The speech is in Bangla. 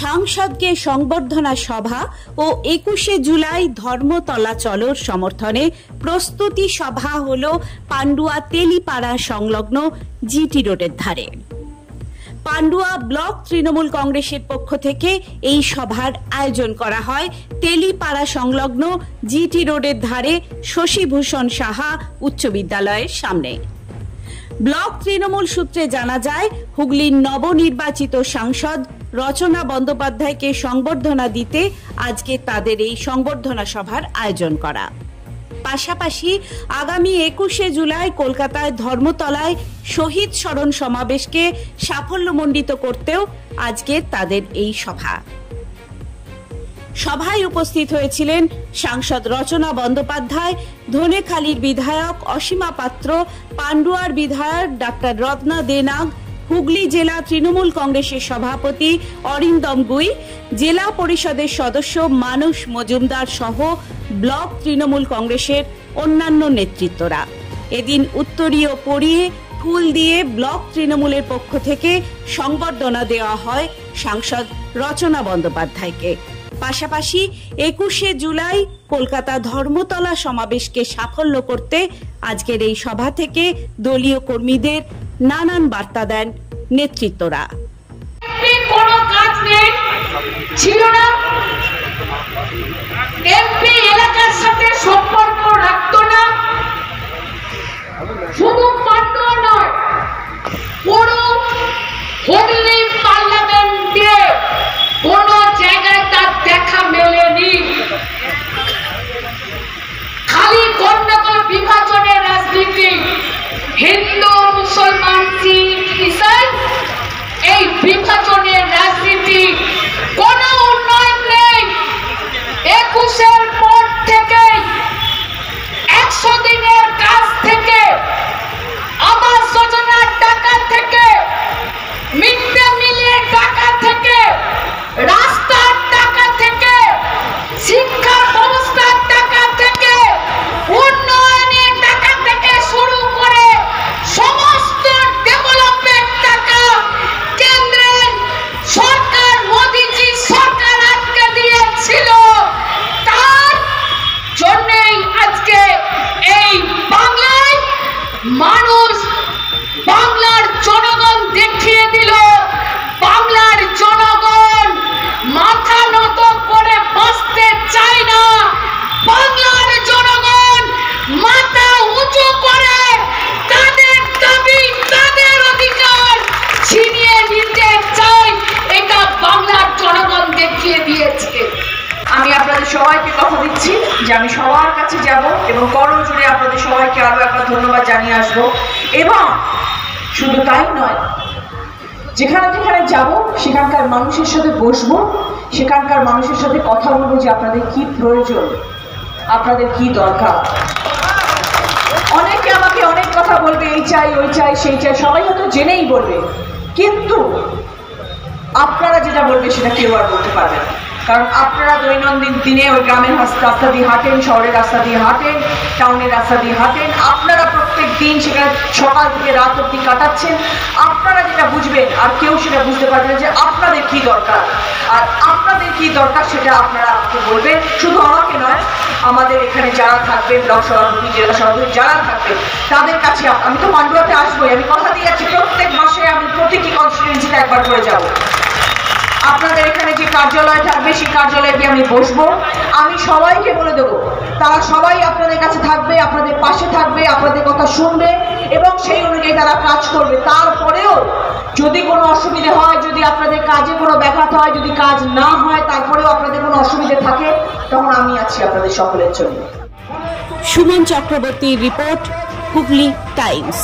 সাংসদকে সংবর্ধনা সভা ও ২১শে জুলাই ধর্মতলা চলোর সমর্থনে প্রস্তুতি সভা হল পান্ডুয়া তেলিপাড়া সংলগ্ন জিটি রোডের ধারে। পান্ডুয়া ব্লক তৃণমূল কংগ্রেসের পক্ষ থেকে এই সভার আয়োজন করা হয় তেলিপাড়া সংলগ্ন জিটি রোডের ধারে শশীভূষণ সাহা উচ্চ বিদ্যালয়ের সামনে। ব্লক তৃণমূল সূত্রে জানা যায়, হুগলির নবনির্বাচিত সাংসদ রচনা বন্দ্যোপাধ্যায়কে সংবর্ধনা দিতে আজকে তাদের এই সংবর্ধনা সভার আয়োজন করা। পাশাপাশি আগামী ২১শে জুলাই কলকাতায় ধর্মতলায় শহীদ স্মরণ সমাবেশকে সাফল্যমণ্ডিত করতেও আজকে তাদের এই সভা। সভায় উপস্থিত হয়েছিলেন সাংসদ রচনা বন্দ্যোপাধ্যায়, ধনেখালির বিধায়ক অসীমা পাত্র, পান্ডুয়ার বিধায়ক ডাক্তার রত্না দেনাগ, হুগলি জেলা তৃণমূল কংগ্রেসের সভাপতি অরিন্দম গুই, জেলা পরিষদের সদস্য মানস মজুমদার সহ ব্লক তৃণমূল কংগ্রেসের অন্যান্য নেতৃত্বরা। এদিন উত্তরীয় পরিয়ে ফুল দিয়ে ব্লক তৃণমূলের পক্ষ থেকে সংবর্ধনা দেওয়া হয় সাংসদ রচনা বন্দ্যোপাধ্যায়কে। পাশাপাশি ২১শে জুলাই কলকাতা ধর্মতলা সমাবেশকে সাফল্য করতে আজকের এই সভা থেকে দলীয় কর্মীদের নানান বার্তা দেন নেতৃত্বরা। কোনো কাজ নেই ছিল না, এমপি এলাকার সাথে সম্পর্ক রাখতো না। শুধু পান্ডুয়া নয়, পুরো হুগলি পার্লামেন্টে কোন জায়গায় তার দেখা মেলেনি। খালি গন্ডগোল, বিভাজনের রাজনীতি, হিন্দু মুসলমান শিখ ইসাই, এই বিভাজনের রাজনীতি, কোন উন্নয়ন নেই। ২১-এর পর থেকে ১০০ দিনের কাজ থেকে, আবাস যোজনার টাকা থেকে, মিড ডে মিলের টাকা থেকে, রাস্তার টাকা থেকে, শিক্ষা ব্যবস্থার টাকা থেকে, উন্নয়নের টাকা থেকে শুরু করে সমস্ত ডেভেলপমেন্ট টাকা কেন্দ্রের সরকার, মোদিজি সরকার আটকে দিয়েছিল। তার জন্যই আজকে এই বাংলায় মানুষ, বাংলার জনগণ দেখিয়ে দিল, বাংলার জনগণ মাথা নত করে বাঁচতে চায় না। বাংলার জনগণ মাথা উঁচু করে তাদের দাবি, তাদের অধিকার ছিনিয়ে নিতে চায়। এটা বাংলার জনগণ দেখিয়ে দিয়েছে। আমি আপনাদের সবাইকে কথা দিচ্ছি যে আমি সবার কাছে যাব এবং করণ জুড়ে আপনাদের সবাইকে আরো একবার ধন্যবাদ জানিয়ে আসবো। এবং শুধু তাই নয়, যেখানে যেখানে যাব সেখানকার মানুষের সাথে বসবো, সেখানকার মানুষের সাথে কথা বলবো যে আপনাদের কি প্রয়োজন, আপনাদের কি দরকার। অনেকে আমাকে অনেক কথা বলবে, এই চাই, ওই চাই, সেই চাই, সবাই হয়তো জেনেই বলবে, কিন্তু আপনারা যেটা বলবে সেটা কেউ আর বলতে পারবে না। কারণ আপনারা দৈনন্দিন দিনে ওই গ্রামের রাস্তা দিয়ে হাঁটেন, শহরের রাস্তা দিয়ে হাঁটেন, টাউনের রাস্তা দিয়ে হাঁটেন। আপনারা প্রত্যেক দিন সেখানে সকাল থেকে রাত অবধি কাটাচ্ছেন। আপনারা যেটা বুঝবেন আর কেউ সেটা বুঝতে পারবে না যে আপনাদের কি দরকার। আর আপনাদের কি দরকার সেটা আপনারা আমাকে বলবেন। শুধু আমাকে নয়, আমাদের এখানে যারা থাকবে, ব্লক সভাপতি, জেলা সভাপতি যারা থাকবে, তাদের কাছে। আমি তো পান্ডুয়াতে আসবোই, আমি কথা দিয়ে যাচ্ছি, প্রত্যেক মাসে আমি প্রতিটি কনস্টিটুয়েন্সিতে একবার করে যাব। আপনাদের এখানে যে কার্যালয় থাকবে সেই কার্যালয়ে গিয়ে আমি বসবো। আমি সবাইকে বলে দেবো, তারা সবাই আপনাদের কাছে থাকবে, আপনাদের পাশে থাকবে, আপনাদের কথা শুনবে এবং সেই অনুযায়ী তারা কাজ করবে। তারপরেও যদি কোনো অসুবিধে হয়, যদি আপনাদের কাজে কোনো ব্যাঘাত হয়, যদি কাজ না হয়, তারপরেও আপনাদের কোনো অসুবিধে থাকে, তখন আমি আছি আপনাদের সকলের জন্য। সুমন চক্রবর্তীর রিপোর্ট, হুগলি টাইমস।